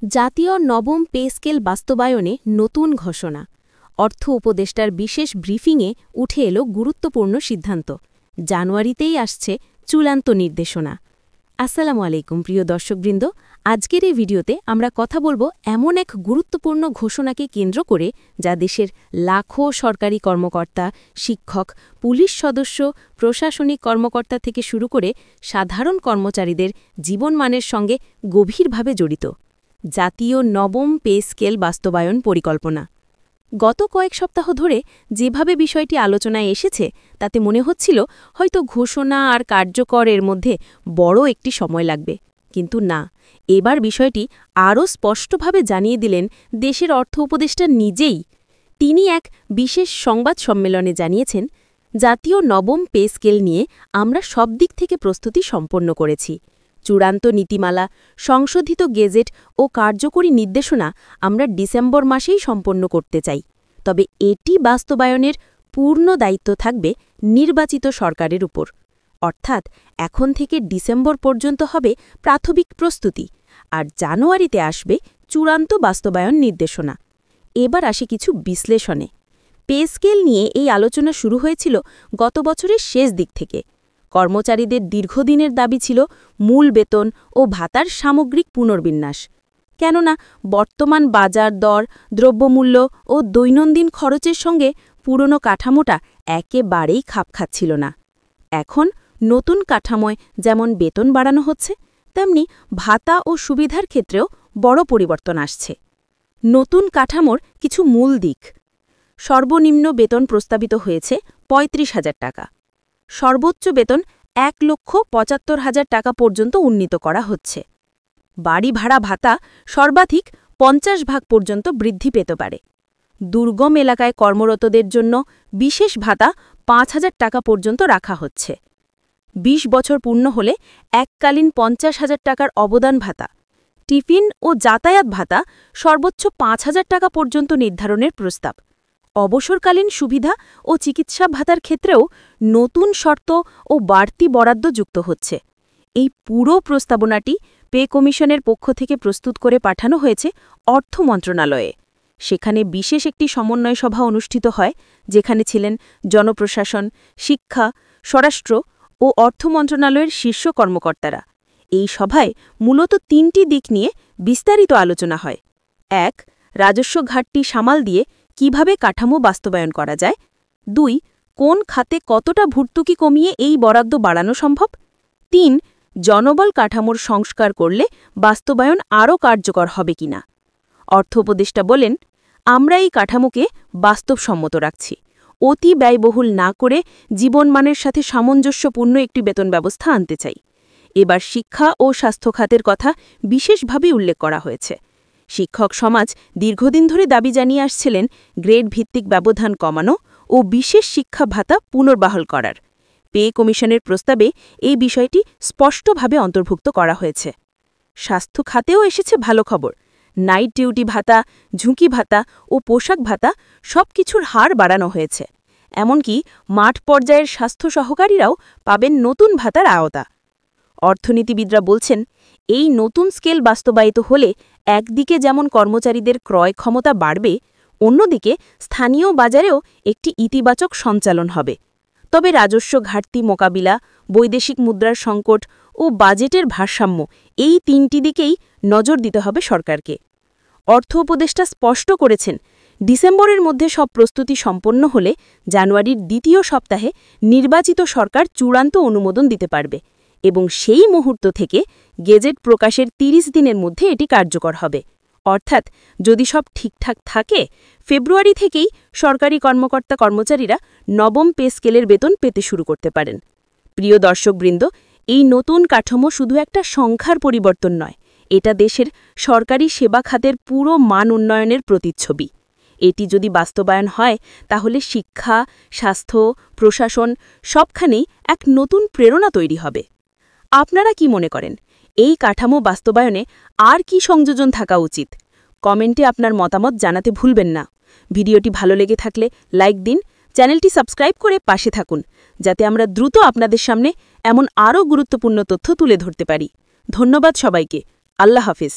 জাতীয় নবম pay scale বাস্তবায়নে নতুন ঘোষণা। অর্থ উপদেষ্টার বিশেষ ব্রিফিংয়ে উঠে এলো গুরুত্বপূর্ণ সিদ্ধান্ত। জানুয়ারিতেই আসছে চূড়ান্ত নির্দেশনা। আসসালামু আলাইকুম প্রিয় দর্শকবৃন্দ, আজকের এই ভিডিওতে আমরা কথা বলবো এমন এক গুরুত্বপূর্ণ ঘোষণাকে কেন্দ্র করে যা দেশের লাখো সরকারি কর্মকর্তা, শিক্ষক, পুলিশ সদস্য, প্রশাসনিক কর্মকর্তা থেকে শুরু করে সাধারণ কর্মচারীদের জীবনমানের সঙ্গে গভীরভাবে জড়িত। জাতীয় নবম পে স্কেল বাস্তবায়ন পরিকল্পনা। গত কয়েক সপ্তাহ ধরে যেভাবে বিষয়টি আলোচনায় এসেছে তাতে মনে হচ্ছিল হয়তো ঘোষণা আর কার্যকরের মধ্যে বড় একটি সময় লাগবে, কিন্তু না, এবার বিষয়টি আরও স্পষ্টভাবে জানিয়ে দিলেন দেশের অর্থ উপদেষ্টা নিজেই। তিনি এক বিশেষ সংবাদ সম্মেলনে জানিয়েছেন, জাতীয় নবম পে স্কেল নিয়ে আমরা সব দিক থেকে প্রস্তুতি সম্পন্ন করেছি। চূড়ান্ত নীতিমালা, সংশোধিত গেজেট ও কার্যকরী নির্দেশনা আমরা ডিসেম্বর মাসেই সম্পন্ন করতে চাই। তবে এটি বাস্তবায়নের পূর্ণ দায়িত্ব থাকবে নির্বাচিত সরকারের উপর। অর্থাৎ এখন থেকে ডিসেম্বর পর্যন্ত হবে প্রাথমিক প্রস্তুতি, আর জানুয়ারিতে আসবে চূড়ান্ত বাস্তবায়ন নির্দেশনা। এবার আসে কিছু বিশ্লেষণে। পে স্কেল নিয়ে এই আলোচনা শুরু হয়েছিল গত বছরের শেষ দিক থেকে। কর্মচারীদের দীর্ঘদিনের দাবি ছিল মূল বেতন ও ভাতার সামগ্রিক পুনর্বিন্যাস। কেননা বর্তমান বাজার দর, দ্রব্যমূল্য ও দৈনন্দিন খরচের সঙ্গে পুরনো কাঠামোটা একেবারেই খাপ খাচ্ছিল না। এখন নতুন কাঠামোয় যেমন বেতন বাড়ানো হচ্ছে, তেমনি ভাতা ও সুবিধার ক্ষেত্রেও বড় পরিবর্তন আসছে। নতুন কাঠামোর কিছু মূল দিক: সর্বনিম্ন বেতন প্রস্তাবিত হয়েছে ৩৫,০০০ টাকা। সর্বোচ্চ বেতন ১,৭৫,০০০ টাকা পর্যন্ত উন্নীত করা হচ্ছে। বাড়ি ভাড়া ভাতা সর্বাধিক ৫০% পর্যন্ত বৃদ্ধি পেতে পারে। দুর্গম এলাকায় কর্মরতদের জন্য বিশেষ ভাতা ৫,০০০ টাকা পর্যন্ত রাখা হচ্ছে। ২০ বছর পূর্ণ হলে এককালীন ৫০,০০০ টাকার অবদান ভাতা, টিফিন ও যাতায়াত ভাতা সর্বোচ্চ ৫,০০০ টাকা পর্যন্ত নির্ধারণের প্রস্তাব। অবসরকালীন সুবিধা ও চিকিৎসা ভাতার ক্ষেত্রেও নতুন শর্ত ও বাড়তি বরাদ্দ যুক্ত হচ্ছে। এই পুরো প্রস্তাবনাটি পে কমিশনের পক্ষ থেকে প্রস্তুত করে পাঠানো হয়েছে অর্থ মন্ত্রণালয়ে। সেখানে বিশেষ একটি সমন্বয় সভা অনুষ্ঠিত হয়, যেখানে ছিলেন জনপ্রশাসন, শিক্ষা, স্বরাষ্ট্র ও অর্থ মন্ত্রণালয়ের শীর্ষ কর্মকর্তারা। এই সভায় মূলত ৩টি দিক নিয়ে বিস্তারিত আলোচনা হয়। ১. রাজস্ব ঘাটতি সামাল দিয়ে কিভাবে কাঠামো বাস্তবায়ন করা যায়। ২. কোন খাতে কতটা ভর্তুকি কমিয়ে এই বরাদ্দ বাড়ানো সম্ভব। ৩. জনবল কাঠামোর সংস্কার করলে বাস্তবায়ন আরও কার্যকর হবে কিনা। অর্থ উপদেষ্টা বলেন, আমরা এই কাঠামোকে বাস্তবসম্মত রাখছি। অতি ব্যয়বহুল না করে জীবনমানের সাথে সামঞ্জস্যপূর্ণ একটি বেতন ব্যবস্থা আনতে চাই। এবার শিক্ষা ও স্বাস্থ্য খাতের কথা বিশেষভাবে উল্লেখ করা হয়েছে। শিক্ষক সমাজ দীর্ঘদিন ধরে দাবি জানিয়ে আসছিলেন গ্রেড ভিত্তিক ব্যবধান কমানো ও বিশেষ শিক্ষা ভাতা পুনর্বহাল করার। পে কমিশনের প্রস্তাবে এই বিষয়টি স্পষ্টভাবে অন্তর্ভুক্ত করা হয়েছে। স্বাস্থ্য খাতেও এসেছে ভালো খবর। নাইট ডিউটি ভাতা, ঝুঁকি ভাতা ও পোশাক ভাতা সবকিছুর হার বাড়ানো হয়েছে। এমনকি মাঠ পর্যায়ের স্বাস্থ্য সহকারীরাও পাবেন নতুন ভাতার আওতা। অর্থনীতিবিদরা বলছেন, এই নতুন স্কেল বাস্তবায়িত হলে একদিকে যেমন কর্মচারীদের ক্রয় ক্ষমতা বাড়বে, অন্যদিকে স্থানীয় বাজারেও একটি ইতিবাচক সঞ্চালন হবে। তবে রাজস্ব ঘাটতি মোকাবিলা, বৈদেশিক মুদ্রার সংকট ও বাজেটের ভারসাম্য, এই ৩টি দিকেই নজর দিতে হবে সরকারকে। অর্থ উপদেষ্টা স্পষ্ট করেছেন, ডিসেম্বরের মধ্যে সব প্রস্তুতি সম্পন্ন হলে জানুয়ারির দ্বিতীয় সপ্তাহে নির্বাচিত সরকার চূড়ান্ত অনুমোদন দিতে পারবে এবং সেই মুহূর্ত থেকে গেজেট প্রকাশের ৩০ দিনের মধ্যে এটি কার্যকর হবে। অর্থাৎ যদি সব ঠিকঠাক থাকে, ফেব্রুয়ারি থেকেই সরকারি কর্মকর্তা-কর্মচারীরা নবম পে স্কেলের বেতন পেতে শুরু করতে পারেন। প্রিয় দর্শকবৃন্দ, এই নতুন কাঠামো শুধু একটা সংখ্যার পরিবর্তন নয়, এটা দেশের সরকারি সেবা খাতের পুরো মান উন্নয়নের প্রতিচ্ছবি। এটি যদি বাস্তবায়ন হয়, তাহলে শিক্ষা, স্বাস্থ্য, প্রশাসন সবখানেই এক নতুন প্রেরণা তৈরি হবে। আপনারা কি মনে করেন, এই কাঠামো বাস্তবায়নে আর কি সংযোজন থাকা উচিত? কমেন্টে আপনার মতামত জানাতে ভুলবেন না। ভিডিওটি ভালো লেগে থাকলে লাইক দিন, চ্যানেলটি সাবস্ক্রাইব করে পাশে থাকুন, যাতে আমরা দ্রুত আপনাদের সামনে এমন আরও গুরুত্বপূর্ণ তথ্য তুলে ধরতে পারি। ধন্যবাদ সবাইকে। আল্লাহ হাফিজ।